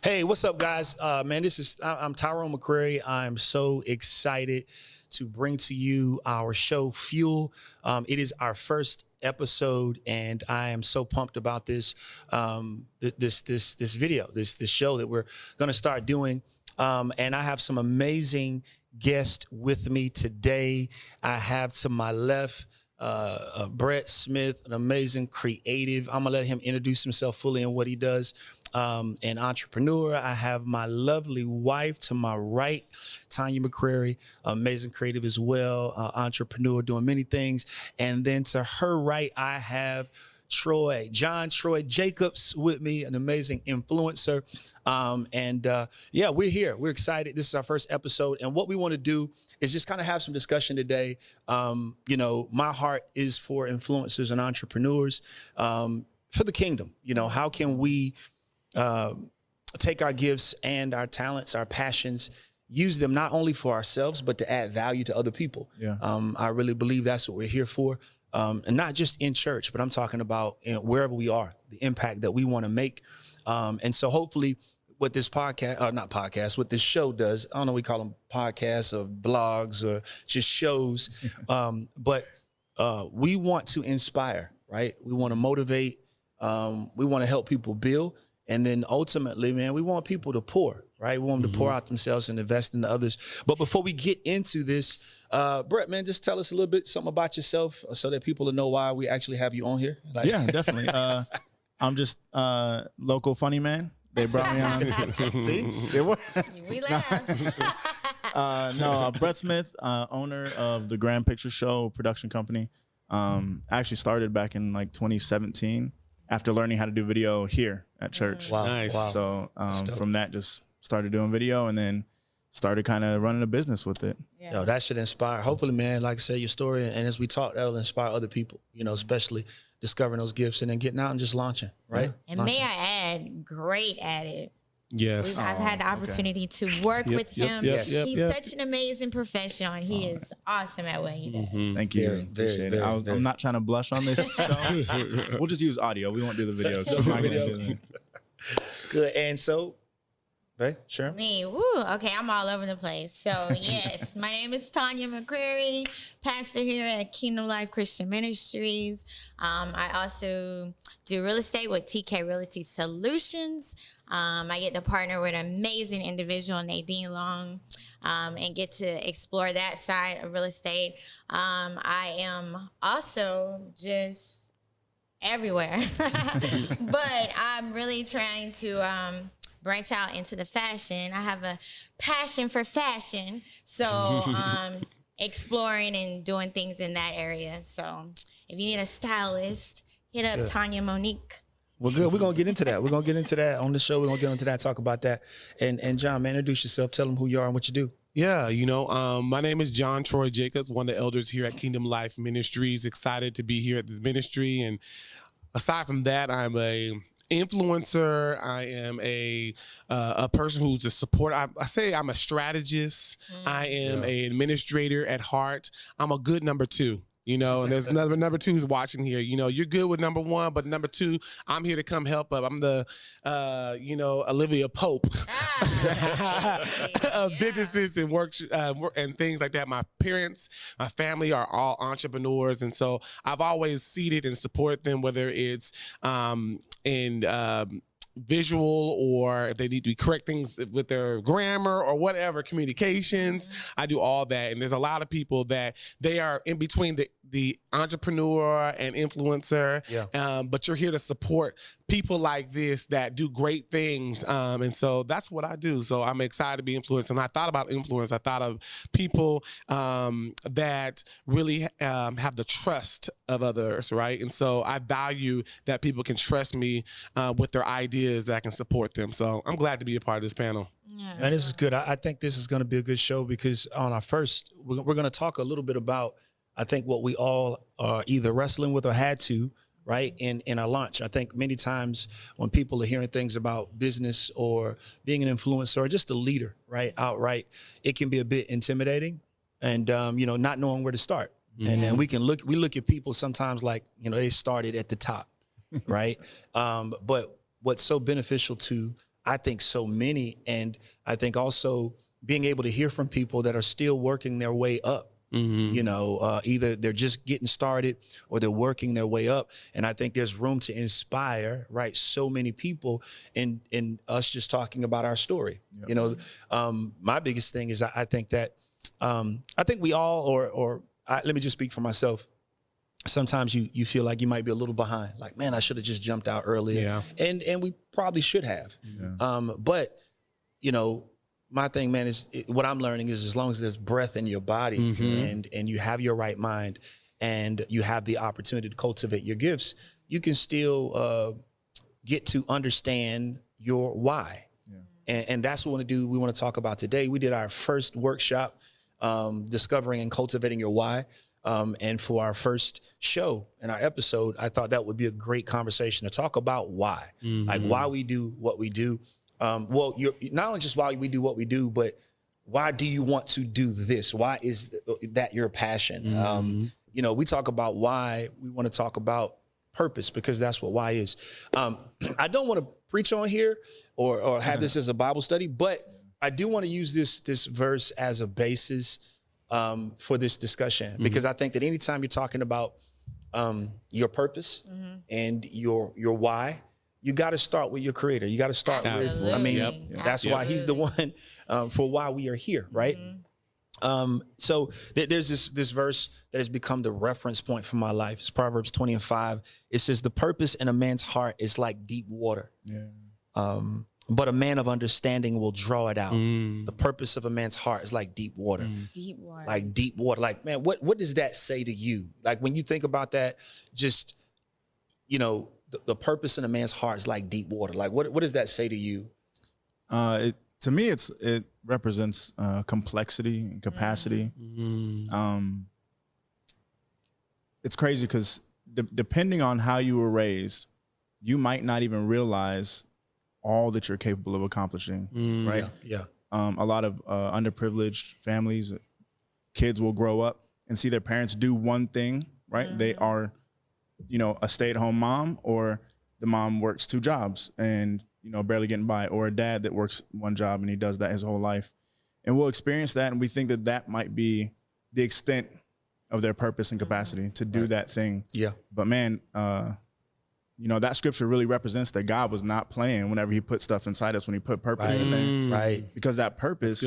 Hey, what's up, guys? Man, I'm Tyrone McCrary. I'm so excited to bring to you our show, Fuel. It is our first episode, and I am so pumped about this this video, this show that we're going to start doing. And I have some amazing guests with me today. I have to my left Brett Smith, an amazing creative. I'm gonna let him introduce himself fully and what he does. An entrepreneur. I have my lovely wife to my right, Tanya McCrary, amazing creative as well, entrepreneur doing many things. And then to her right, I have John Troy Jacobs with me, an amazing influencer. Yeah, we're here. We're excited. This is our first episode. And what we want to do is just kind of have some discussion today. You know, my heart is for influencers and entrepreneurs, for the kingdom. You know, how can we take our gifts and our talents, our passions, use them not only for ourselves, but to add value to other people. Yeah. I really believe that's what we're here for. And not just in church, but I'm talking about wherever we are, the impact that we want to make. And so hopefully what this what this show does, I don't know, we call them podcasts or blogs or just shows. But we want to inspire, right? We want to motivate. We want to help people build. And then ultimately, man, we want people to pour, right? We want them to pour out themselves and invest in others. But before we get into this, Brett, man, just tell us a little bit something about yourself so that people will know why we actually have you on here. Yeah, definitely. I'm just local funny man. They brought me on. See? We laugh. No, Brett Smith, owner of the Grand Picture Show production company. I actually started back in like 2017 after learning how to do video here at church. Wow. Nice. Wow. So from that, just started doing video and then started kind of running a business with it. Yeah. Yo, that should inspire. Hopefully, man, like I said, your story, and as we talk, that'll inspire other people, you know, especially discovering those gifts and then getting out and just launching, right? And may I add, great at it. Yes. I've had the opportunity to work with him. He's Yep. such an amazing professional, and he is awesome at what he does. Thank you. Very, Appreciate very, it. I'm not trying to blush on this show. We'll just use audio. We won't do the video. 'Cause I'm not gonna do that. Good. And so, right, sure. Me, woo, okay, I'm all over the place. So, yes, my name is Tanya McCrary, pastor here at Kingdom Life Christian Ministries. I also do real estate with TK Realty Solutions. I get to partner with an amazing individual, Nadine Long, and get to explore that side of real estate. I am also just everywhere, but I'm really trying to branch out into the fashion. I have a passion for fashion, so exploring and doing things in that area. So if you need a stylist, hit up Tanya Monique. Well, good. We're going to get into that. We're going to get into that on the show. We're going to get into that, talk about that. And John, man, introduce yourself. Tell them who you are and what you do. Yeah, you know, my name is John Troy Jacobs, one of the elders here at Kingdom Life Ministries. Excited to be here at the ministry. And aside from that, I'm a influencer. I am a person who's a support. I say I'm a strategist. I am an administrator at heart. I'm a good number two. You know, and there's number two who's watching here. You know, you're good with number one, but number two, I'm here to come help up. I'm the, Olivia Pope of businesses and work and things like that. My parents, my family are all entrepreneurs. And so I've always seeded and supported them, whether it's visual or if they need to correct things with their grammar or whatever, communications. I do all that. And there's a lot of people that they are in between the entrepreneur and influencer, but you're here to support people like this that do great things. And so that's what I do. So I'm excited to be influenced. And I thought about influence. I thought of people that really have the trust of others, right? And so I value that people can trust me with their ideas, that I can support them. So I'm glad to be a part of this panel. Yeah. And this is good. I think this is going to be a good show because on our first, we're going to talk a little bit about, I think, what we all are either wrestling with or had to, right, in our launch. I think many times when people are hearing things about business or being an influencer or just a leader, right, outright, it can be a bit intimidating and, not knowing where to start. Mm-hmm. And we look at people sometimes like, they started at the top, right? But what's so beneficial to I think so many, and I think also being able to hear from people that are still working their way up. You know, either they're just getting started or they're working their way up. And I think there's room to inspire, right, so many people in us just talking about our story. Yep. You know, my biggest thing is I think that I think we all, let me just speak for myself. Sometimes you feel like you might be a little behind. Like, man, I should have just jumped out earlier. Yeah. And we probably should have. Yeah. But, you know, my thing, man, is what I'm learning is as long as there's breath in your body and you have your right mind and you have the opportunity to cultivate your gifts, you can still get to understand your why. Yeah. And that's what we want to talk about today. We did our first workshop, discovering and cultivating your why. And for our first show and our episode, I thought that would be a great conversation to talk about why, like why we do what we do. Well, you're not only just why we do what we do, but why do you want to do this? Why is that your passion? You know, we talk about why. We want to talk about purpose because that's what why is. I don't want to preach on here or have this as a Bible study, but I do want to use this verse as a basis for this discussion because I think that anytime you're talking about your purpose and your why, you got to start with your creator. You got to start with, I mean, that's why he's the one for why we are here, right? So there's this verse that has become the reference point for my life. It's Proverbs 20:5. It says, the purpose in a man's heart is like deep water. Yeah. But a man of understanding will draw it out. The purpose of a man's heart is like deep water. Deep water. Like deep water. Like, man, what does that say to you? Like when you think about that, just, you know, the purpose in a man's heart is like deep water. Like, what does that say to you? To me, it represents complexity and capacity. It's crazy because depending on how you were raised, you might not even realize all that you're capable of accomplishing, right? Yeah. A lot of underprivileged families, kids will grow up and see their parents do one thing, right? They are, you know, a stay-at-home mom, or the mom works 2 jobs and, you know, barely getting by, or a dad that works 1 job and he does that his whole life. And we'll experience that, and we think that that might be the extent of their purpose and capacity to do that thing. Yeah. But man, you know, that scripture really represents that God was not playing whenever he put stuff inside us, when he put purpose in there. Right. Because that purpose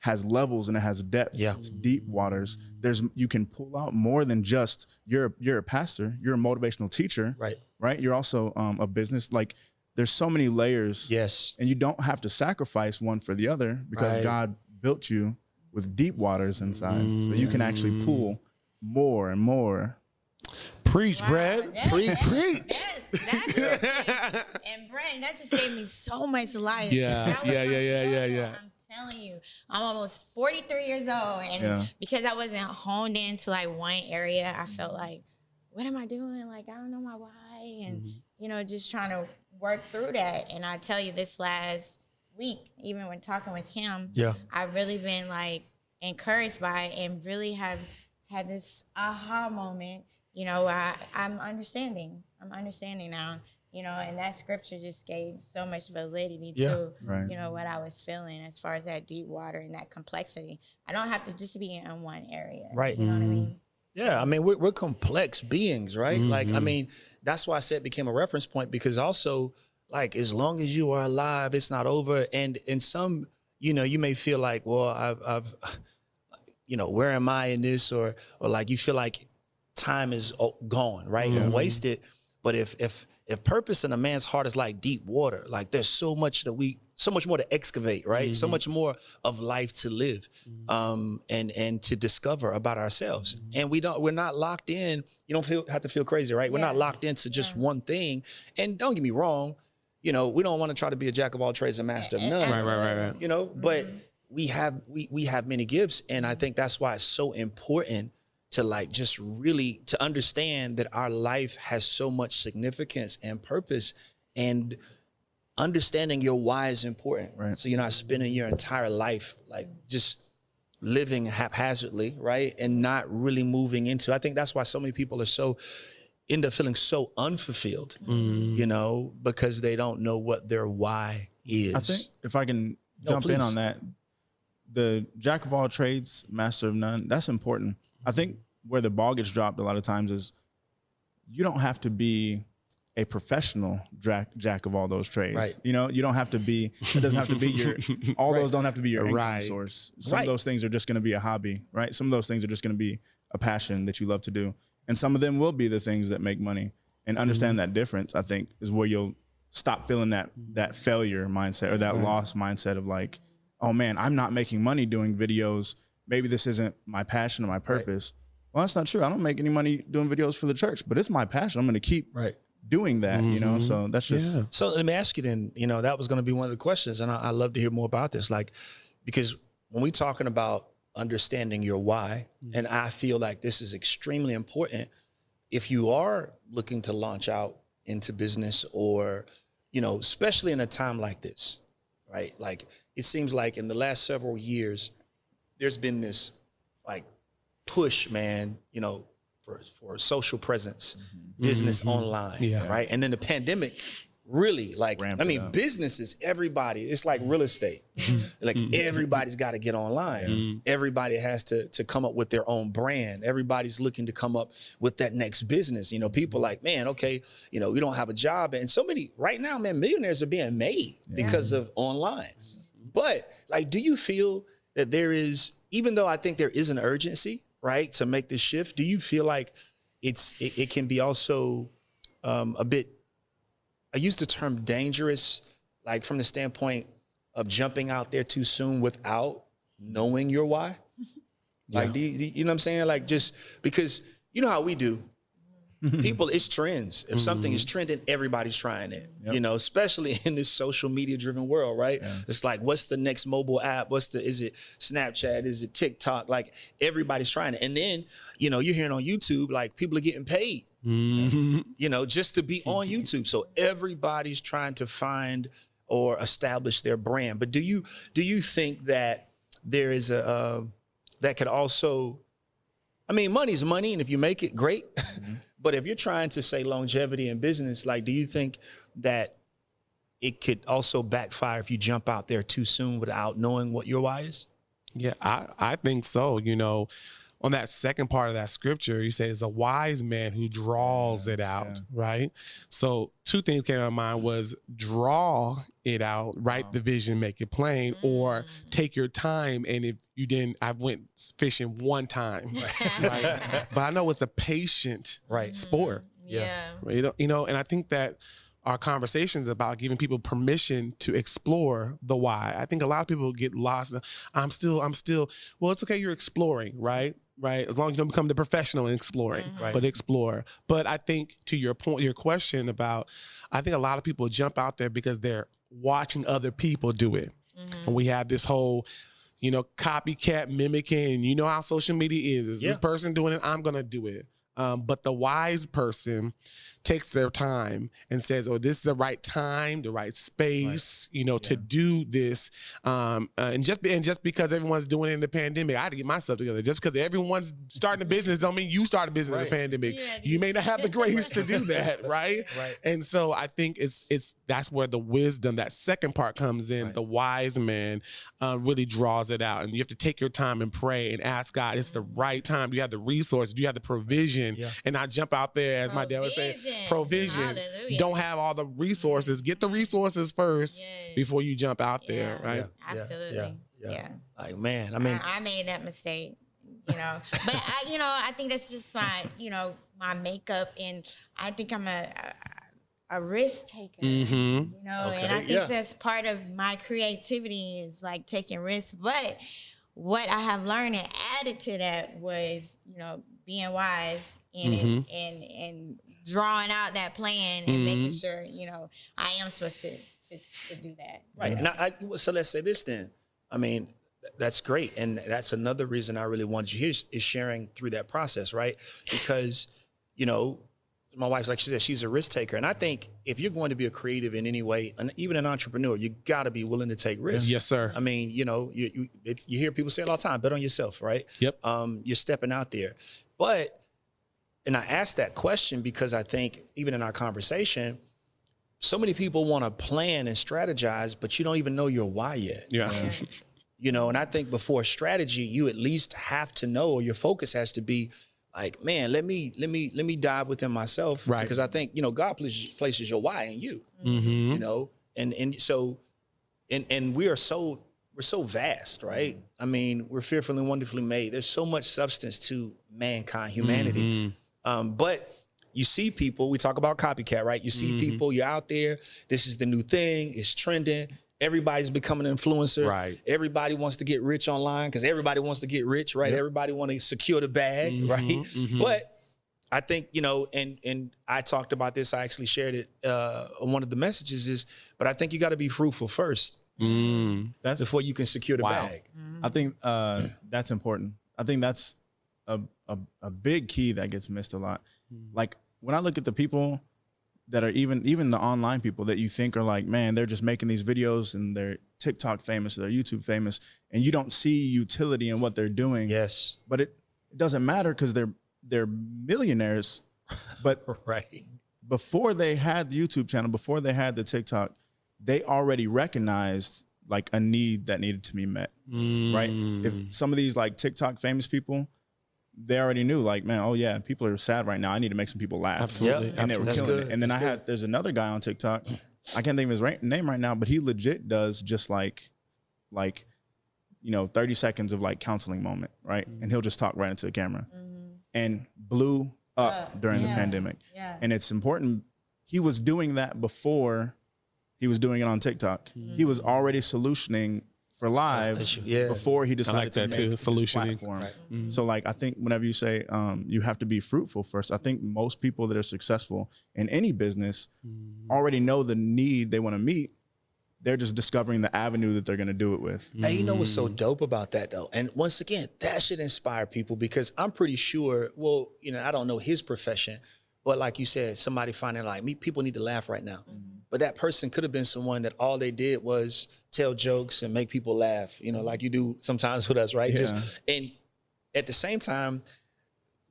has levels and it has depth. Yeah. It's deep waters. You can pull out more than just you're a pastor, you're a motivational teacher. Right. Right. You're also a business. Like, there's so many layers. Yes. And you don't have to sacrifice one for the other because God built you with deep waters inside. So you can actually pull more and more. Preach, Brad. Preach. That's and Brad, that just gave me so much life. Yeah. I'm telling you, I'm almost 43 years old, and because I wasn't honed into like one area, I felt like, what am I doing? Like, I don't know my why, and you know, just trying to work through that. And I tell you, this last week, even when talking with him, I've really been like encouraged by it and really have had this aha moment. You know, I'm understanding. I'm understanding now. You know, and that scripture just gave so much validity to, you know, what I was feeling as far as that deep water and that complexity. I don't have to just be in one area. Right. You know what I mean? Yeah. I mean, we're complex beings, right? Like, I mean, that's why I said it became a reference point, because also, like, as long as you are alive, it's not over. And in some, you know, you may feel like, well, I've you know, where am I in this? Or like you feel like time is gone, right? And wasted. But if purpose in a man's heart is like deep water, like there's so much more to excavate, right? So much more of life to live, and to discover about ourselves. And we're not locked in. You don't have to feel crazy, right? We're not locked into just one thing. And don't get me wrong, you know, we don't want to try to be a jack of all trades and master of none. Right. You know, but we have many gifts, and I think that's why it's so important to like just really to understand that our life has so much significance and purpose, and understanding your why is important. Right. So you're not spending your entire life like just living haphazardly, right? And not really moving into. I think that's why so many people end up feeling so unfulfilled, you know, because they don't know what their why is. I think if I can jump in on that, the jack of all trades, master of none, that's important. I think where the ball gets dropped a lot of times is you don't have to be a professional jack of all those trades. Right. You know, you don't have to be, it doesn't have to be your, all those don't have to be your income source. Some of those things are just going to be a hobby, right? Some of those things are just going to be a passion that you love to do. And some of them will be the things that make money. And understand that difference, I think, is where you'll stop feeling that failure mindset or that loss mindset of like, oh man, I'm not making money doing videos. Maybe this isn't my passion or my purpose. Well, that's not true. I don't make any money doing videos for the church, but it's my passion. I'm going to keep doing that, you know? So that's just. So let me ask you then, you know, that was going to be one of the questions. And I'd love to hear more about this. Like, because when we're talking about understanding your why, and I feel like this is extremely important if you are looking to launch out into business or, you know, especially in a time like this, right? Like, it seems like in the last several years, there's been this like push, man, you know, for social presence, business online, right? And then the pandemic really like, I mean, businesses, everybody, it's like real estate. Like everybody's got to get online. Everybody has to come up with their own brand. Everybody's looking to come up with that next business. You know, people like, man, okay, you know, we don't have a job. And so many, right now, man, millionaires are being made because of online. But like, do you feel that there is, even though I think there is an urgency, right, to make this shift, do you feel like it can be also a bit, I use the term dangerous, like from the standpoint of jumping out there too soon without knowing your why? Like, do you know what I'm saying? Like, just because you know how we do. People, it's trends. If something is trending, everybody's trying it, you know, especially in this social media driven world, right? It's like, what's the next mobile app? Is it Snapchat? Is it TikTok? Like everybody's trying it. And then, you know, you're hearing on YouTube, like people are getting paid, you know, just to be on YouTube. So everybody's trying to find or establish their brand. But do you think that there is that could also, I mean, money's money, and if you make it, great. But if you're trying to say longevity in business, like, do you think that it could also backfire if you jump out there too soon without knowing what your why is? Yeah, I think so. You know, on that second part of that scripture, you say it's a wise man who draws it out, right? So two things came to my mind was draw it out, write the vision, make it plain, or take your time. And if you didn't, I went fishing one time, right? But I know it's a patient sport. You know, and I think that our conversations about giving people permission to explore the why. I think a lot of people get lost. I'm still, well, it's okay. You're exploring, right? Right. As long as you don't become the professional in exploring, but explore. But I think to your point, your question about, I think a lot of people jump out there because they're watching other people do it. And we have this whole, you know, copycat mimicking. You know how social media is. Is this person doing it? I'm going to do it. But the wise person takes their time and says, oh, this is the right time, the right space, you know, to do this. And just because everyone's doing it in the pandemic, I had to get myself together. Just because everyone's starting a business don't mean you start a business in the pandemic. You may not have the grace to do that, right? And so I think that's where the wisdom, that second part comes in. The wise man really draws it out. And you have to take your time and pray and ask God, it's the right time. Do you have the resources? Do you have the provision? And not jump out there, as my dad would say, provision. Hallelujah. Don't have all the resources. Get the resources first before you jump out there, right? Absolutely. Yeah. Like, man, I mean, I made that mistake, you know, but I think that's just my makeup, and I think I'm a risk taker, you know, and I think that's part of my creativity is like taking risks. But what I have learned and added to that was, you know, being wise and drawing out that plan and making sure, you know, I am supposed to do that. Right. Now, so let's say this then. I mean, that's great. And that's another reason I really wanted you here is sharing through that process, right? Because, you know, my wife's like she said, she's a risk taker. And I think if you're going to be a creative in any way, and even an entrepreneur, you got to be willing to take risks. Yes, sir. I mean, you know, you hear people say it all the time, bet on yourself, right? Yep. You're stepping out there. But, and I asked that question because I think even in our conversation, so many people want to plan and strategize, but you don't even know your why yet. Yeah. You know, and I think before strategy, you at least have to know, or your focus has to be like, man, let me dive within myself. Right. Because I think, you know, God places your why in you. Mm-hmm. You know, and so we're so vast, right? I mean, we're fearfully and wonderfully made. There's so much substance to mankind, humanity. But you see people, we talk about copycat, right? You see people, you're out there, this is the new thing, it's trending. Everybody's becoming an influencer. Right. Everybody wants to get rich online because everybody wants to get rich, right? Yep. Everybody want to secure the bag, right? But I think, you know, and I talked about this, I actually shared it on one of the messages is, but I think you got to be fruitful first That's before you can secure the bag. I think that's important. I think that's a big key that gets missed a lot. Like when I look at the people that are even the online people that you think are like, man, they're just making these videos and they're TikTok famous, or they're YouTube famous, and you don't see utility in what they're doing. Yes. But it doesn't matter because they're millionaires. But Right. before they had the YouTube channel, before they had the TikTok, they already recognized like a need that needed to be met, right? If some of these like TikTok famous people, they already knew like, man, oh yeah, people are sad right now. I need to make some people laugh. Absolutely. Yep. And they were That's killing good. it. And then That's there's another guy on TikTok. I can't think of his name right now, but he legit does just like, you know, 30 seconds of like counseling moment, right? And he'll just talk right into the camera and blew up during the pandemic. Yeah. And it's important. He was doing that before he was doing it on TikTok. He was already solutioning for lives Yeah. before he decided like that to too, make his solutioning. platform. So like, I think whenever you say you have to be fruitful first, I think most people that are successful in any business already know the need they want to meet. They're just discovering the avenue that they're going to do it with. Hey, you know what's so dope about that though? And once again, that should inspire people because I'm pretty sure, well, you know, I don't know his profession, but like you said, somebody finding like me, people need to laugh right now. But that person could have been someone that all they did was tell jokes and make people laugh, you know, like you do sometimes with us, right? Yeah. And at the same time,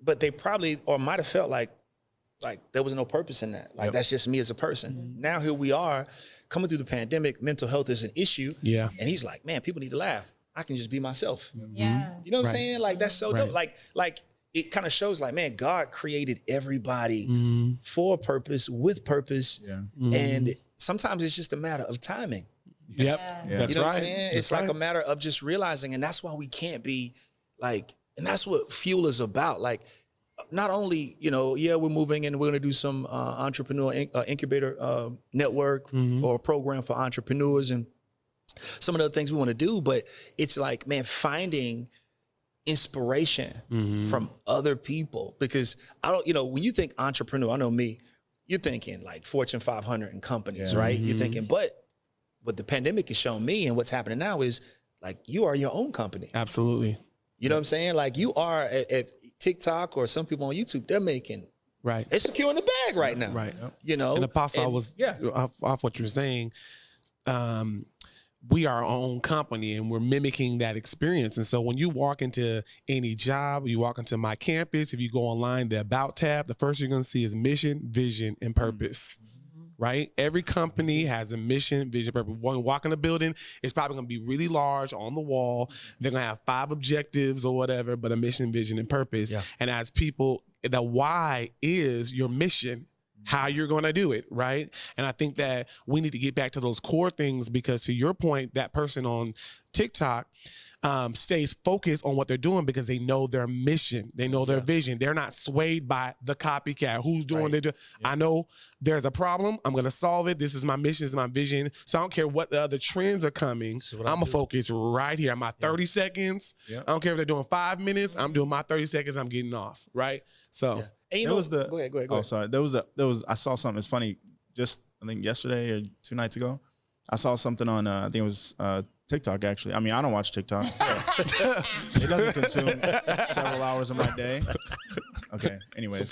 but they probably or might have felt like there was no purpose in that. Like that's just me as a person. Now here we are coming through the pandemic, mental health is an issue. Yeah. And he's like, man, people need to laugh. I can just be myself. Yeah. You know what I'm Right. saying? Like that's so dope. Like it kind of shows like, man, God created everybody for a purpose, with purpose. Yeah. And sometimes it's just a matter of timing. Yep. Yeah. That's You know right. what I'm saying? That's It's like right. a matter of just realizing, and that's why we can't be like, and that's what Fuel is about. Like, not only, you know, yeah, we're moving and we're going to do some entrepreneur incubator network or program for entrepreneurs and some of the things we want to do, but it's like, man, finding inspiration from other people because I don't, you know, when you think entrepreneur, I know me, you're thinking like Fortune 500 and companies, right? You're thinking, but what the pandemic has shown me and what's happening now is like you are your own company. Absolutely. You know what I'm saying? Like you are at TikTok or some people on YouTube, they're making, Right. they're securing the bag right now. Right. You know? And Apostle, I was yeah. off what you're saying. We are our own company and we're mimicking that experience. And so when you walk into any job, you walk into my campus, if you go online, the About tab, the first you're going to see is mission, vision, and purpose. Right? Every company has a mission, vision, purpose. When you walk in the building, it's probably going to be really large on the wall. They're going to have 5 objectives or whatever, but a mission, vision, and purpose. Yeah. And as people, the why is your mission, how you're going to do it, right? And I think that we need to get back to those core things because to your point, that person on TikTok stays focused on what they're doing because they know their mission. They know their vision. They're not swayed by the copycat. Who's doing their I know there's a problem. I'm going to solve it. This is my mission. This is my vision. So I don't care what the other trends are coming. I'm going to focus right here. My 30 seconds. I don't care if they're doing 5 minutes. I'm doing my 30 seconds. I'm getting off, right? So And you There know, was the go ahead. Oh, sorry. There was I saw something. It's funny. Just I think yesterday or 2 nights ago, I saw something on I think it was TikTok actually. I mean, I don't watch TikTok. It doesn't consume several hours of my day. Okay. Anyways,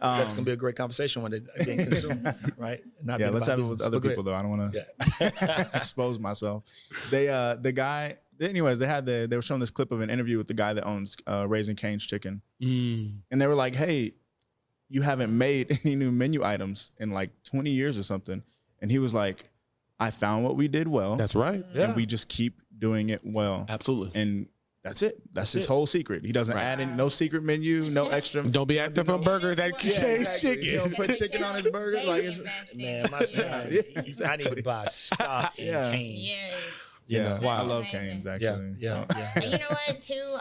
that's gonna be a great conversation when they get consumed, right? Not yeah, being let's about have it with business, other but go people ahead. though. I don't want to expose myself. They the guy. Anyways, they were showing this clip of an interview with the guy that owns Raising Cane's Chicken, and they were like, "Hey, you haven't made any new menu items in like 20 years or something." And he was like, I found what we did well. That's right. And we just keep doing it well. Absolutely. And that's it. That's his whole secret. He doesn't add in no secret menu, no extra. Don't be acting for burgers at K's Chicken. You don't put chicken on his burger. Like, Man, my son, I need to buy stock in Cane's. Yes. yeah, Wow. I love Cane's actually. Yeah. And you know what, too?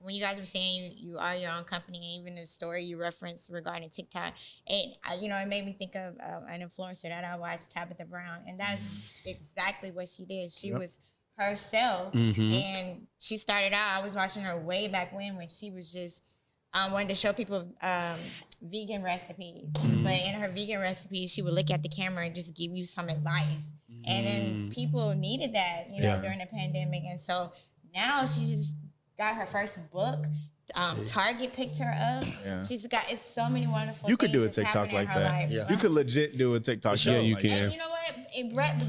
When you guys were saying you are your own company, and even the story you referenced regarding TikTok, it made me think of an influencer that I watched, Tabitha Brown, and that's exactly what she did. She was herself, and she started out. I was watching her way back when she was just wanted to show people vegan recipes. But in her vegan recipes, she would look at the camera and just give you some advice. And then people needed that, during the pandemic. And so now she just got her first book. Target picked her up. Yeah. She's got so many wonderful You could do a things that's TikTok happening like in her that. life. Yeah. You could legit do a TikTok show. Yeah, you like can. And you know what?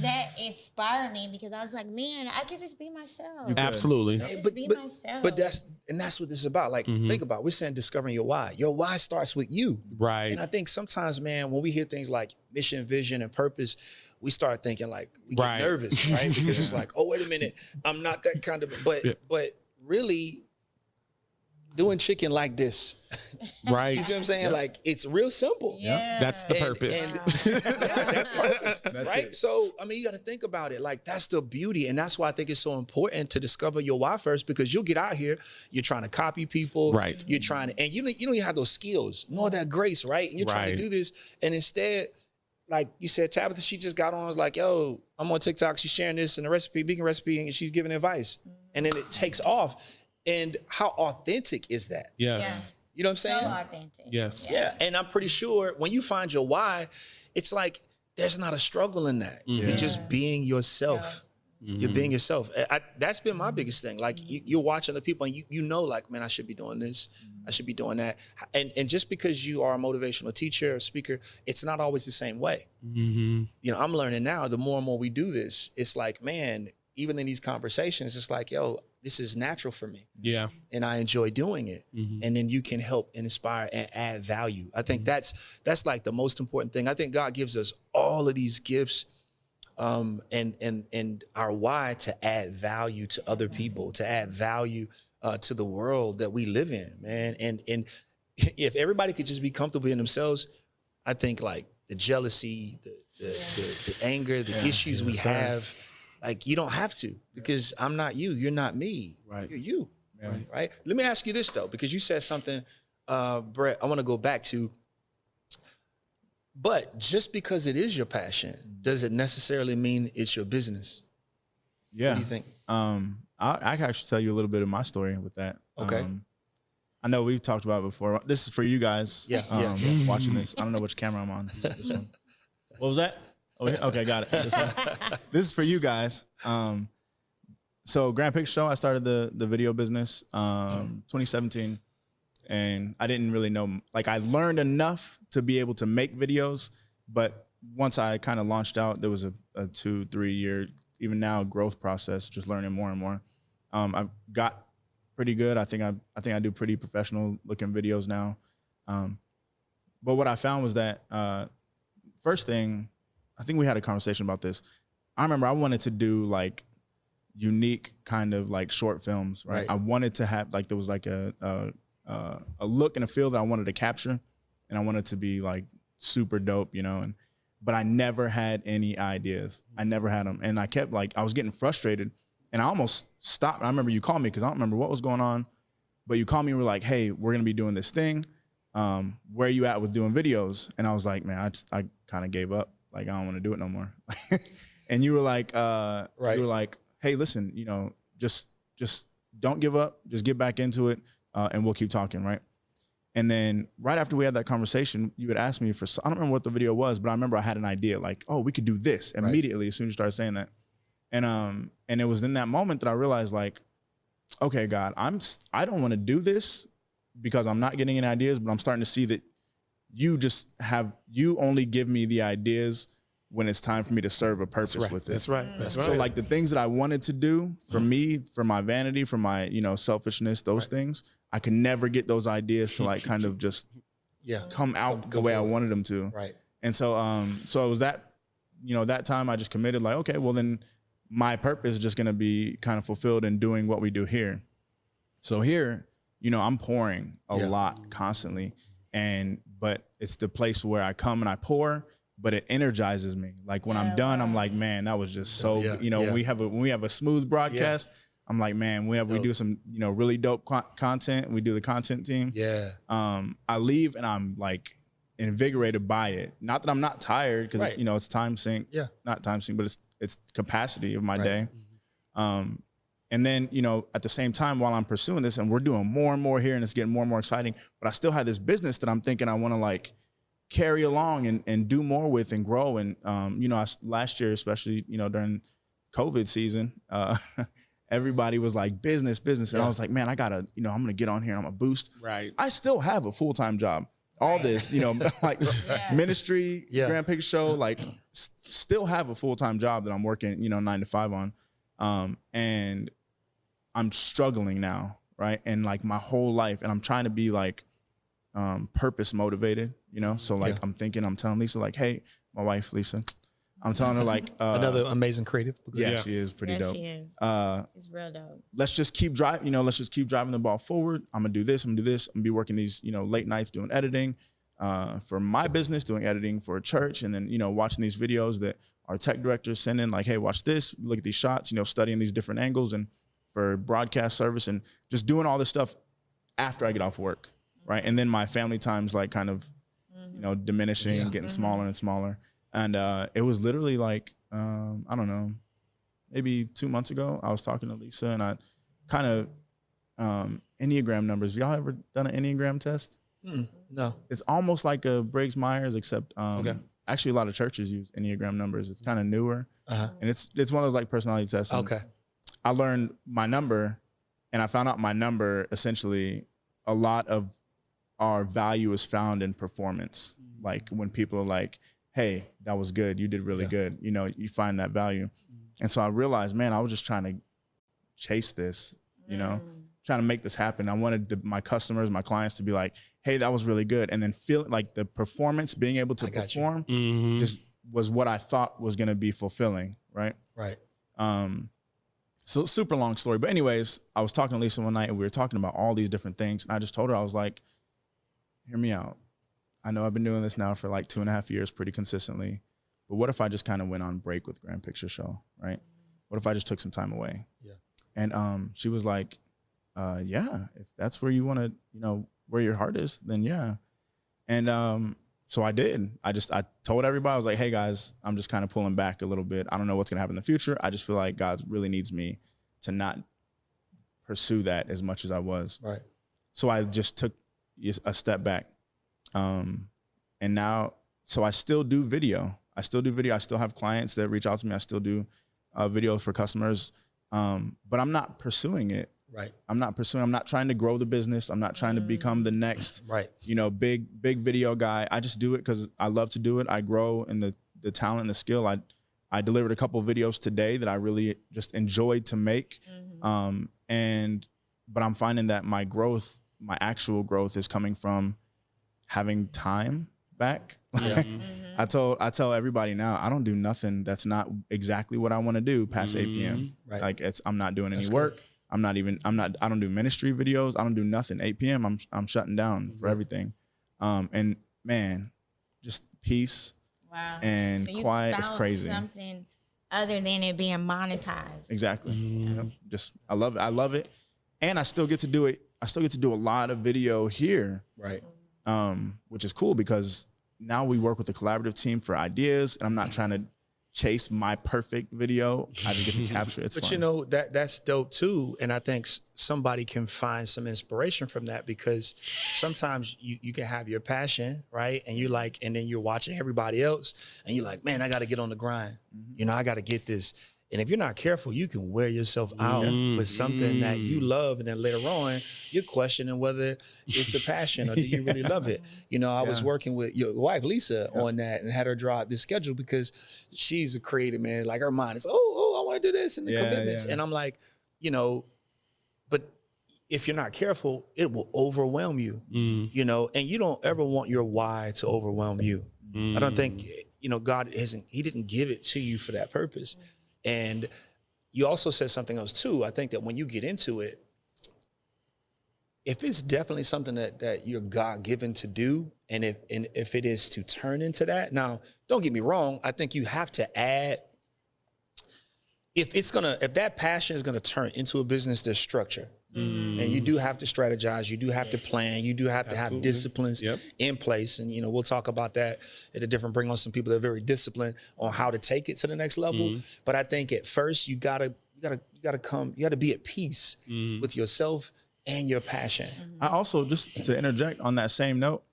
That inspired me because I was like, man, I could just be myself. You could. Absolutely. Just be myself. But that's what this is about. Like, think about it. We're saying discovering your why. Your why starts with you. Right. And I think sometimes, man, when we hear things like mission, vision, and purpose, we start thinking like we get nervous, right? Because it's like, oh, wait a minute, I'm not that kind of. But really, doing chicken like this, Right. you see what I'm saying? Like, it's real simple. Yeah. That's the purpose. That's purpose, That's right? it. So, I mean, you got to think about it. Like, that's the beauty. And that's why I think it's so important to discover your why first, because you'll get out here, you're trying to copy people. Right. You're trying to, and you don't even have those skills, nor that grace, right? And you're trying to do this. And instead, like you said, Tabitha, she just got on, was like, yo, I'm on TikTok. She's sharing this and a recipe, vegan recipe, and she's giving advice. And then it takes off. And how authentic is that? Yes. You know what I'm saying? So authentic. Yes. Yeah, and I'm pretty sure when you find your why, it's like there's not a struggle in that. You're just being yourself. You're being yourself. That's been my biggest thing. Like you're watching the people and you know, like, man, I should be doing this. I should be doing that. And just because you are a motivational teacher or speaker, it's not always the same way. You know, I'm learning now, the more and more we do this, it's like, man, even in these conversations, it's like, yo, this is natural for me. Yeah. And I enjoy doing it. And then you can help and inspire and add value. I think that's like the most important thing. I think God gives us all of these gifts and our why to add value to other people, to add value to the world that we live in, man. And if everybody could just be comfortable in themselves, I think like the jealousy, the anger, the issues we have, like you don't have to, because I'm not you. You're not me. Right. You're you. Yeah. Right. Let me ask you this though, because you said something, Brett, I want to go back to. But just because it is your passion, does it necessarily mean it's your business? Yeah. What do you think? I can actually tell you a little bit of my story with that. Okay. I know we've talked about it before. This is for you guys. Yeah. Watching this. I don't know which camera I'm on. This one. What was that? Oh, yeah. Okay, got it. This is for you guys. So Grand Picture Show, I started the video business 2017, and I didn't really know, like I learned enough to be able to make videos, but once I kind of launched out, there was a 2-3 year, even now, growth process, just learning more and more. I got pretty good. I think I do pretty professional looking videos now. But what I found was that first thing, I think we had a conversation about this. I remember I wanted to do like unique kind of like short films, right? I wanted to have like, there was like a look and a feel that I wanted to capture, and I wanted to be like super dope, you know, but I never had any ideas. I never had them. And I kept like, I was getting frustrated and I almost stopped. I remember you called me because I don't remember what was going on, but you called me and were like, hey, we're going to be doing this thing. Where are you at with doing videos? And I was like, man, I kind of gave up. Like, I don't want to do it no more. And you were like, hey, listen, you know, just don't give up. Just get back into it. And we'll keep talking. Right. And then right after we had that conversation, you had asked me for, I don't remember what the video was, but I remember I had an idea like, oh, we could do this immediately as soon as you started saying that. And it was in that moment that I realized like, okay, God, I don't want to do this because I'm not getting any ideas, but I'm starting to see that you only give me the ideas when it's time for me to serve a purpose with it. That's right. That's right. So like the things that I wanted to do for me, for my vanity, for my, you know, selfishness, those things, I could never get those ideas to like kind of just come out the way I wanted them to. Right. And so, so it was that that time I just committed like, okay, well then my purpose is just going to be kind of fulfilled in doing what we do here. So here, I'm pouring a lot constantly, but it's the place where I come and I pour, but it energizes me. Like when I'm done, I'm like, man, that was just so, when we have a smooth broadcast, I'm like, man, we do some, really dope content. We do the content team. Yeah. I leave and I'm like invigorated by it. Not that I'm not tired because, it's time sync. Yeah. Not time sync, but it's capacity of my day. And then, at the same time, while I'm pursuing this and we're doing more and more here and it's getting more and more exciting, but I still have this business that I'm thinking I want to like carry along and do more with and grow. And, last year, especially, during COVID season, everybody was like business. And I was like, man, I gotta, I'm going to get on here and I'm going to boost. Right. I still have a full-time job. All this, like ministry, Grand Picture Show, like still have a full-time job that I'm working, 9 to 5 on. And I'm struggling now, right? And like my whole life, and I'm trying to be like purpose motivated, So like I'm telling Lisa, like, hey, my wife, Lisa, I'm telling her like another amazing creative. She is pretty dope. She is. She's real dope. Let's just keep driving, let's just keep driving the ball forward. I'm gonna do this, I'm gonna be working these, late nights doing editing for my business, doing editing for a church, and then, watching these videos that our tech directors send in, like, hey, watch this, look at these shots, studying these different angles and for broadcast service, and just doing all this stuff after I get off work, right? And then my family time's like kind of, diminishing, getting smaller and smaller. And it was literally like, I don't know, maybe 2 months ago, I was talking to Lisa and I kind of, Enneagram numbers. Have y'all ever done an Enneagram test? No. It's almost like a Briggs-Myers, except actually a lot of churches use Enneagram numbers. It's kind of newer. And it's one of those like personality tests. Okay. I learned my number and I found out my number, essentially, a lot of our value is found in performance. Like when people are like, hey, that was good. You did really good. You find that value. And so I realized, man, I was just trying to chase this, trying to make this happen. I wanted my customers, my clients to be like, hey, that was really good. And then feel like the performance, being able to perform just was what I thought was going to be fulfilling. Right. Right. So super long story. But anyways, I was talking to Lisa one night and we were talking about all these different things. And I just told her, I was like, hear me out. I know I've been doing this now for like 2.5 years pretty consistently, but what if I just kind of went on break with Grand Picture Show, right? What if I just took some time away? Yeah. And she was like, yeah, if that's where you want to, where your heart is, then yeah. And so I did. I told everybody, I was like, hey guys, I'm just kind of pulling back a little bit. I don't know what's going to happen in the future. I just feel like God really needs me to not pursue that as much as I was. Right. So I just took a step back. And now, so I still do video. I still have clients that reach out to me. I still do videos for customers. But I'm not pursuing it. Right. I'm not trying to grow the business. I'm not trying to become the next, big video guy. I just do it because I love to do it. I grow in the talent and the skill. I delivered a couple of videos today that I really just enjoyed to make. But I'm finding that my actual growth is coming from having time back. I tell everybody now, I don't do nothing that's not exactly what I want to do past 8 p.m. Right. Like I'm not doing any work. Good. I don't do ministry videos. I don't do nothing. 8 p.m. I'm shutting down for everything. And man, just peace and so quiet is crazy. Something other than it being monetized. Exactly. Just I love it. And I still get to do it. I still get to do a lot of video here. Right. Which is cool because now we work with a collaborative team for ideas, and I'm not trying to chase my perfect video. I just get to capture it. It's fun. That's dope too. And I think somebody can find some inspiration from that, because sometimes you can have your passion, right? And you like, and then you're watching everybody else and you're like, man, I got to get on the grind. I got to get this. And if you're not careful, you can wear yourself out with something that you love. And then later on, you're questioning whether it's a passion or do you really love it. I was working with your wife, Lisa, on that, and had her draw out this schedule because she's a creative, man. Like her mind is, I want to do this, and the commitments. And I'm like, but if you're not careful, it will overwhelm you, and you don't ever want your why to overwhelm you. I don't think, God he didn't give it to you for that purpose. And you also said something else too. I think that when you get into it, if it's definitely something that you're God given to do, and if it is to turn into that, now don't get me wrong, I think you have to add. If that passion is gonna turn into a business, there's structure, and you do have to strategize, you do have to plan, you do have to have disciplines in place, and we'll talk about that bring on some people that are very disciplined on how to take it to the next level. But I think at first you gotta be at peace with yourself and your passion. I also, just to interject on that same note,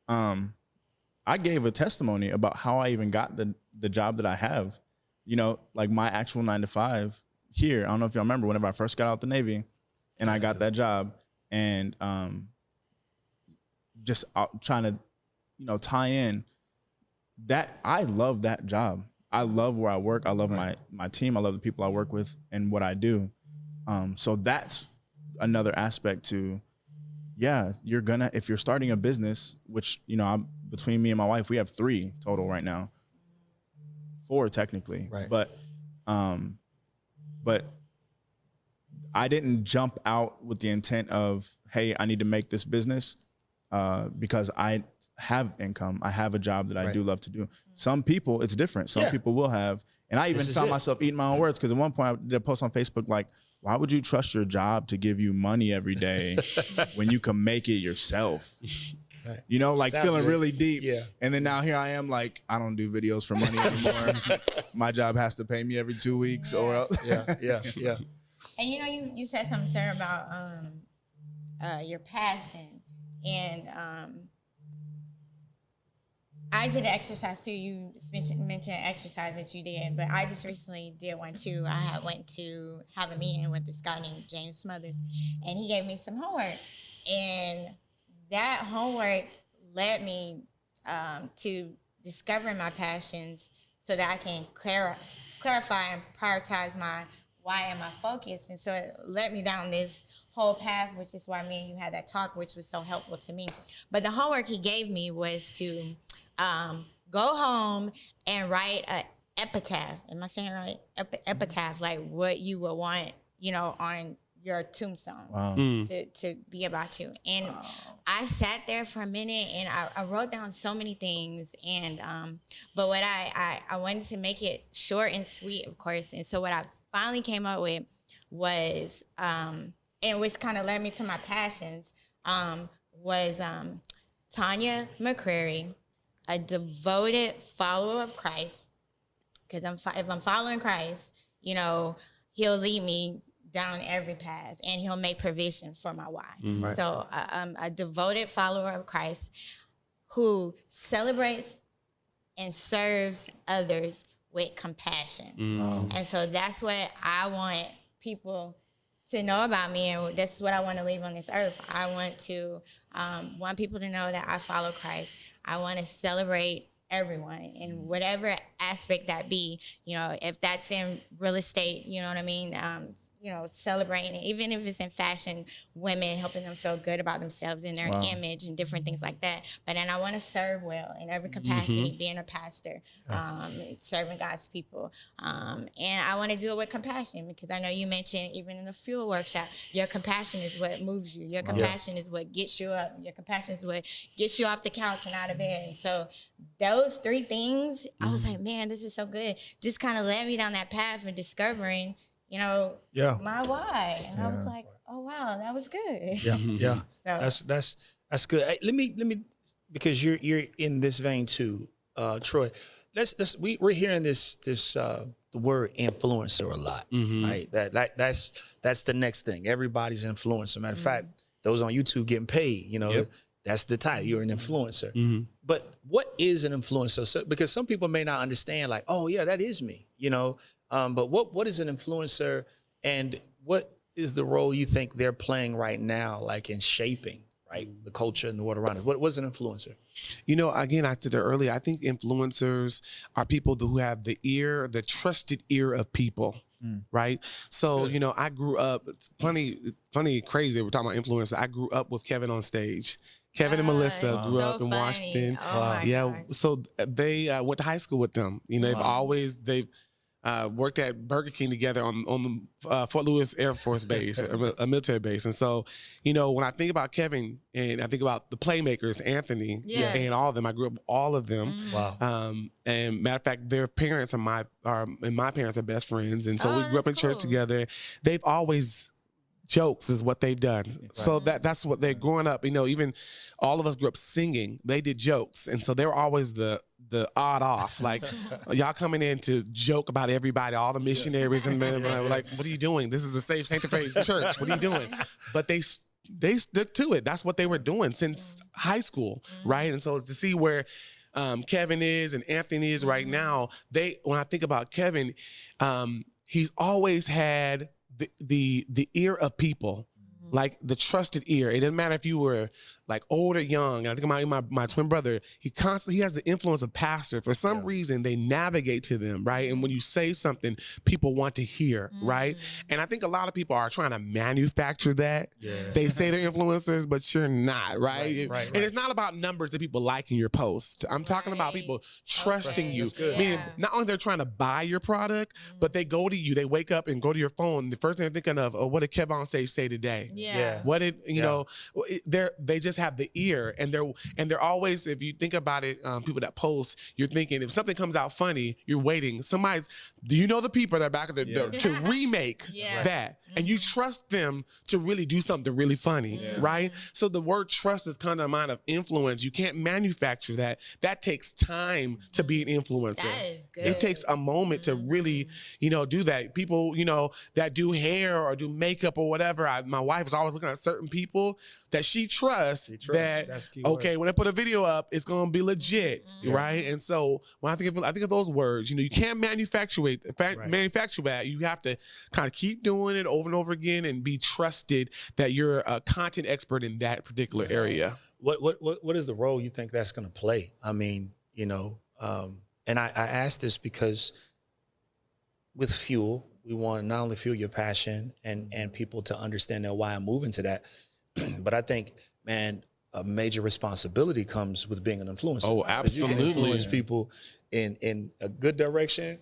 I gave a testimony about how I even got the job that I have. Like my actual 9-to-5 here. I don't know if y'all remember whenever I first got out the Navy and I got that job, and just trying to, tie in that. I love that job. I love where I work. I love my team. I love the people I work with and what I do. So that's another aspect to, if you're starting a business, which, between me and my wife, we have 3 total right now. 4 technically, right? But I didn't jump out with the intent of, hey, I need to make this business because I have income. I have a job that I do love to do. Some people, it's different. Some people will have, and I even found myself eating my own words, because at one point I did a post on Facebook like, why would you trust your job to give you money every day when you can make it yourself? Right. Feeling really deep. Yeah. And then now here I am, like, I don't do videos for money anymore. My job has to pay me every 2 weeks or else. Yeah. And you said something, sir, about your passion. And I did an exercise too. You mentioned exercise that you did, but I just recently did one too. I went to have a meeting with this guy named James Smothers, and he gave me some homework. And that homework led me to discovering my passions so that I can clarify and prioritize my why and my focus. And so it led me down this whole path, which is why me and you had that talk, which was so helpful to me. But the homework he gave me was to go home and write an epitaph. Am I saying it right? Epitaph, like what you would want, on your tombstone to be about you. And I sat there for a minute and I wrote down so many things. And but what I wanted to make it short and sweet, of course. And so what I finally came up with was, and which kind of led me to my passions, was Tanya McCrary, a devoted follower of Christ. Because if I'm following Christ, He'll lead me down every path, and He'll make provision for my why. Right. So a devoted follower of Christ who celebrates and serves others with compassion. And so that's what I want people to know about me, and that's what I want to leave on this earth. I want people to know that I follow Christ. I want to celebrate everyone in whatever aspect that be, if that's in real estate, you know what I mean? Celebrating, even if it's in fashion, women, helping them feel good about themselves and their image and different things like that. But then I want to serve well in every capacity, being a pastor, serving God's people. And I want to do it with compassion, because I know you mentioned even in the fuel workshop, your compassion is what moves you. Your compassion is what gets you up. Your compassion is what gets you off the couch and out of bed. And so those 3 things, I was like, man, this is so good. Just kind of led me down that path of discovering my why. And I was like, oh wow, that was good. Yeah. So that's good. Hey, let me because you're in this vein too, Troy. We're hearing this the word influencer a lot, right? That's the next thing. Everybody's an influencer. Matter of fact, those on YouTube getting paid, that's the title. You're an influencer. But what is an influencer? So, because some people may not understand, like, oh yeah, that is me, but what is an influencer, and what is the role you think they're playing right now, like in shaping, right, the culture and the world around us? What was an influencer? Again, I said it earlier, I think influencers are people who have the trusted ear of people. Right. So, I grew up, funny, crazy. We're talking about influencers. I grew up with Kevin on stage. Kevin and Melissa grew so up in funny. Washington. Oh my gosh. So they went to high school with them. You know, they've worked at Burger King together on the Fort Lewis Air Force Base, a military base. And so, you know, when I think about Kevin and I think about the playmakers, Anthony, and all of them, I grew up with all of them. Wow. And matter of fact, their parents and my parents are best friends. And so we grew up in church together. They've always jokes is what they've done. Right. So that's what they're growing up. You know, even all of us grew up singing. They did jokes. And so they were always the odd off. Like, y'all coming in to joke about everybody, all the missionaries, and like, what are you doing? This is a safe, sanctified church. What are you doing? But they stuck to it. That's what they were doing since high school, right? And so to see where Kevin is and Anthony is right now, when I think about Kevin, he's always had the ear of people, like the trusted ear. It doesn't matter if you were like old or young. I think my twin brother, he has the influence of pastor. For some reason, they navigate to them, right? And when you say something, people want to hear, right? And I think a lot of people are trying to manufacture that. Yeah. They say they're influencers, but you're not, right? And it's not about numbers that people liking your post. I'm talking about people trusting you. Meaning, not only they're trying to buy your product, but they go to you. They wake up and go to your phone. The first thing they're thinking of, what did Kevin on stage say today? What did you know? They just have the ear, and they're always, if you think about it, people that post, you're thinking if something comes out funny, you're waiting. Do you know the people that are back of to remake that, and you trust them to really do something really funny, right? So the word trust is kind of amount of influence. You can't manufacture that. That takes time to be an influencer. That is good. It takes a moment to really, do that. People, that do hair or do makeup or whatever. My wife is always looking at certain people that she trusts that, okay, when I put a video up, it's going to be legit, right? And so when I think of those words, you can't manufacture that. You have to kind of keep doing it over and over again and be trusted that you're a content expert in that particular area. What is the role you think that's going to play? I mean, and I ask this because with Fuel, we want to not only fuel your passion and people to understand why I'm moving to that, but I think, man, a major responsibility comes with being an influencer. Oh, absolutely. You can influence people in a good direction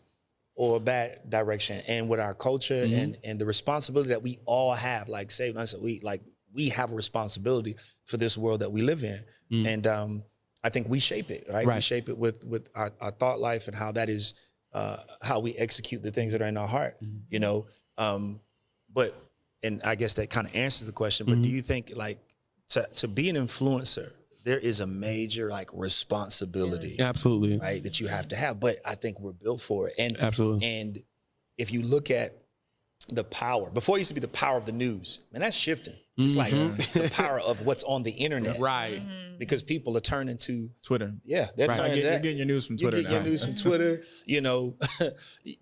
or a bad direction. And with our culture and the responsibility that we all have, like Save Us, we have a responsibility for this world that we live in. And I think we shape it, right? We shape it with our thought life and how that is how we execute the things that are in our heart, and I guess that kind of answers the question, but do you think to be an influencer, there is a major responsibility, absolutely, right, that you have to have, but I think we're built for it. And absolutely. And if you look at the power, before it used to be the power of the news, man, that's shifting. It's like the power of what's on the internet. Right. Because people are turning to Twitter. Yeah, they're turning to that. You're getting your news from Twitter. You get your news from Twitter.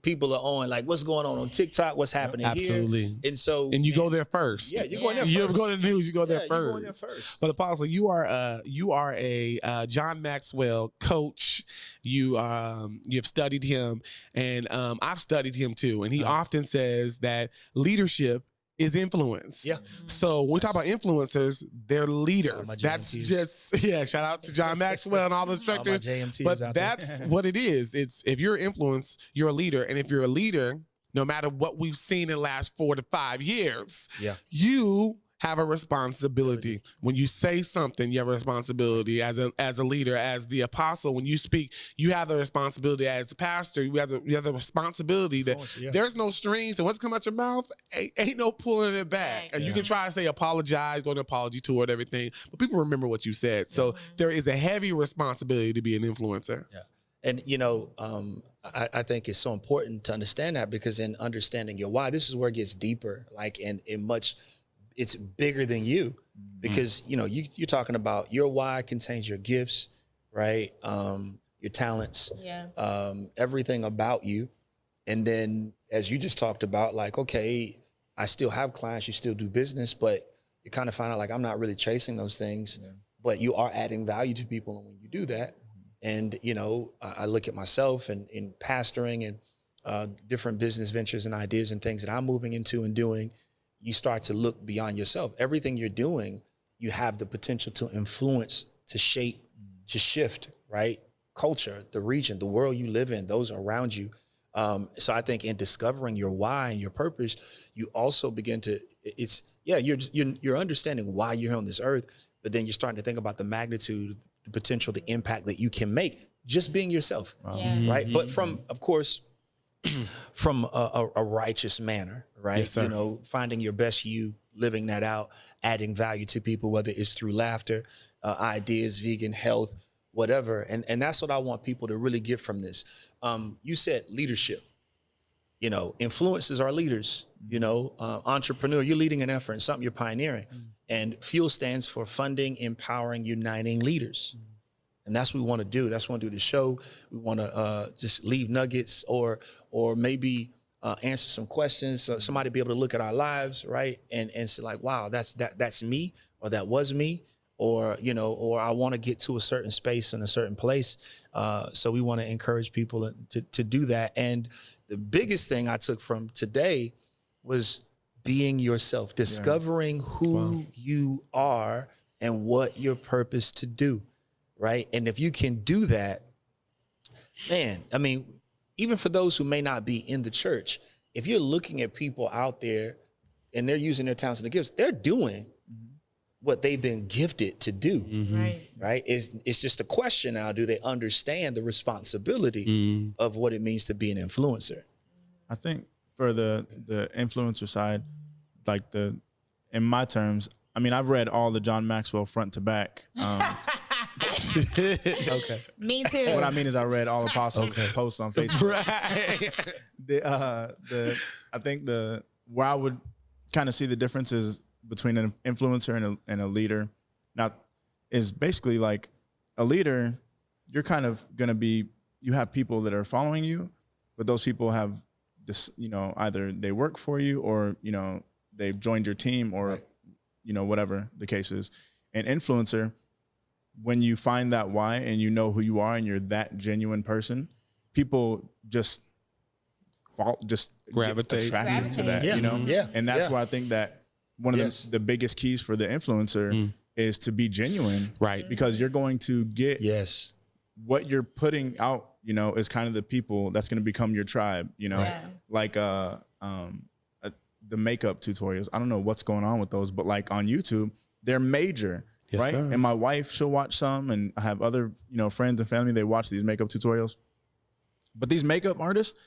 People are on what's going on TikTok, what's happening Absolutely. here. And so you go there first. Yeah, you're going there first. You go to the news, you go there first. You're going there first. But Apostle, you are a John Maxwell coach. You've studied him, and I've studied him too. And he often says that leadership is influence. Yeah. So when we talk about influencers, they're leaders. That's just, shout out to John Maxwell and all the instructors. But that's what it is. It's if you're influence, you're a leader. And if you're a leader, no matter what we've seen in the last 4 to 5 years, you have a responsibility. When you say something, you have a responsibility as a leader, as the apostle. When you speak, you have the responsibility as a pastor. You have the responsibility that there's no strings, and what's coming out your mouth ain't no pulling it back. And you can try to say apologize, go to an apology tour and everything, but people remember what you said. So there is a heavy responsibility to be an influencer. Yeah. And, I think it's so important to understand that, because in understanding your why, this is where it gets deeper, it's bigger than you, because, you're talking about your why contains your gifts, right? Your talents, everything about you. And then as you just talked about, okay, I still have clients, you still do business, but you kind of find out I'm not really chasing those things, but you are adding value to people. And when you do that, and, I look at myself and in pastoring and different business ventures and ideas and things that I'm moving into and doing, you start to look beyond yourself. Everything you're doing you have the potential to influence, to shape, to shift, right? Culture, the region, the world you live in, those around you. So I think in discovering your why and your purpose, you also begin to, you're understanding why you're on this earth, but then you're starting to think about the magnitude, the potential, the impact that you can make just being yourself, right? But from, of course, from a righteous manner, right? Yes, sir. You know, finding your best you, living that out, adding value to people, whether it's through laughter, ideas, vegan, health, whatever. And that's what I want people to really get from this. You said leadership. You know, influencers are leaders. You know, entrepreneur, you're leading an effort and something you're pioneering. And FUEL stands for Funding, Empowering, Uniting Leaders. And that's what we want to do. That's what we want to do the show. We want to just leave nuggets or maybe answer some questions. So somebody be able to look at our lives, right? And say like, wow, that's me, or that was me, or, you know, or I want to get to a certain space in a certain place. So we want to encourage people to do that. And the biggest thing I took from today was being yourself, discovering who you are and what your purpose to do. Right. And if you can do that, man, I mean, even for those who may not be in the church, if you're looking at people out there and they're using their talents and their gifts, they're doing what they've been gifted to do. Right. It's just a question now. Do they understand the responsibility of what it means to be an influencer? I think for the influencer side, like in my terms, I mean, I've read all the John Maxwell front to back. Okay. Me too. What I mean is I read all Apostles' posts on Facebook. Right. I think where I would kind of see the differences between an influencer and a leader now is basically like a leader, you're kind of going to be, you have people that are following you, but those people have this, you know, either they work for you or, you know, they've joined your team or, you know, whatever the case is. An influencer, when you find that why and you know who you are and you're that genuine person, people just gravitate attracted to that, you know? And that's why I think that one of the biggest keys for the influencer is to be genuine. Right. Because you're going to get what you're putting out, you know, is kind of the people that's going to become your tribe, you know, like the makeup tutorials. I don't know what's going on with those, but like on YouTube, they're major. Yes, right. sir. And my wife, she'll watch some, and I have other, you know, friends and family, they watch these makeup tutorials. But these makeup artists,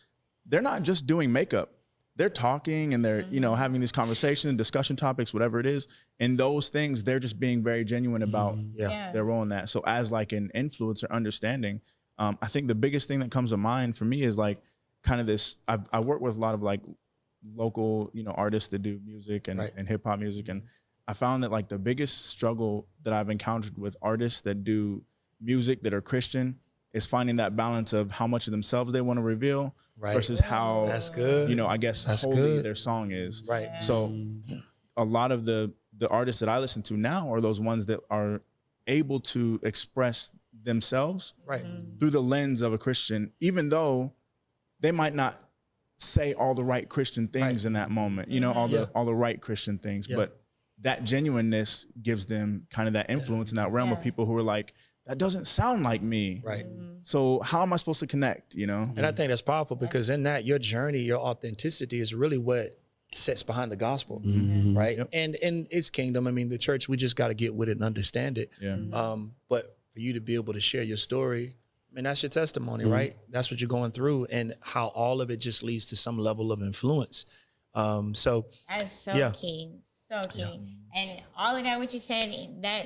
they're not just doing makeup. They're talking and they're, you know, having these conversations, discussion topics, whatever it is. And those things, they're just being very genuine about their role in that. So as like an influencer understanding, I think the biggest thing that comes to mind for me is like kind of this, I work with a lot of like local, you know, artists that do music and hip hop music. And I found that like the biggest struggle that I've encountered with artists that do music that are Christian is finding that balance of how much of themselves they want to reveal versus how, you know, I guess holy their song is. Right. So a lot of the artists that I listen to now are those ones that are able to express themselves through the lens of a Christian, even though they might not say all the right Christian things in that moment, you know, all the right Christian things, but that genuineness gives them kind of that influence in that realm of people who are like, that doesn't sound like me. Right. So how am I supposed to connect, you know? And I think that's powerful because in that, your journey, your authenticity is really what sits behind the gospel, right? And it's kingdom. I mean, the church, we just got to get with it and understand it. But for you to be able to share your story, I mean, that's your testimony, right? That's what you're going through and how all of it just leads to some level of influence. So that's so key. So key. And all of that, what you said, that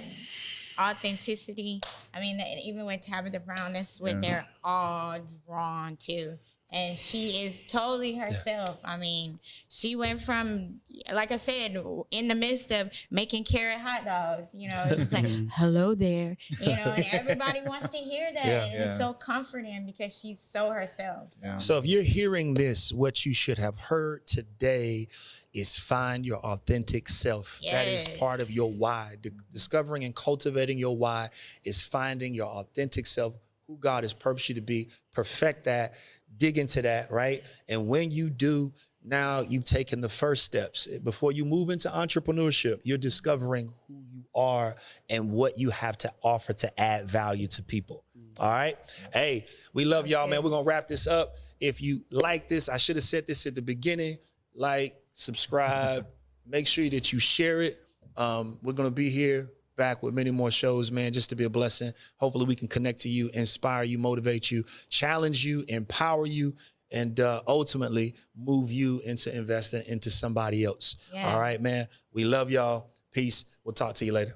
authenticity, I mean, even with Tabitha Brown, that's what they're all drawn to. And she is totally herself. I mean, she went from, like I said, in the midst of making carrot hot dogs, you know, it's just like, hello there, you know, and everybody wants to hear that. And it's so comforting because she's so herself. So if you're hearing this, what you should have heard today is find your authentic self. That is part of your why. Discovering and cultivating your why is finding your authentic self, who God has purposed you to be, perfect that, dig into that, right? And when you do, now you've taken the first steps. Before you move into entrepreneurship, you're discovering who you are and what you have to offer to add value to people. All right. Hey, we love y'all, man. We're going to wrap this up. If you like this, I should have said this at the beginning. Like, subscribe, make sure that you share it. We're going to be here back with many more shows, man, just to be a blessing. Hopefully we can connect to you, inspire you, motivate you, challenge you, empower you, and ultimately move you into investing into somebody else. Yeah. All right, man. We love y'all. Peace. We'll talk to you later.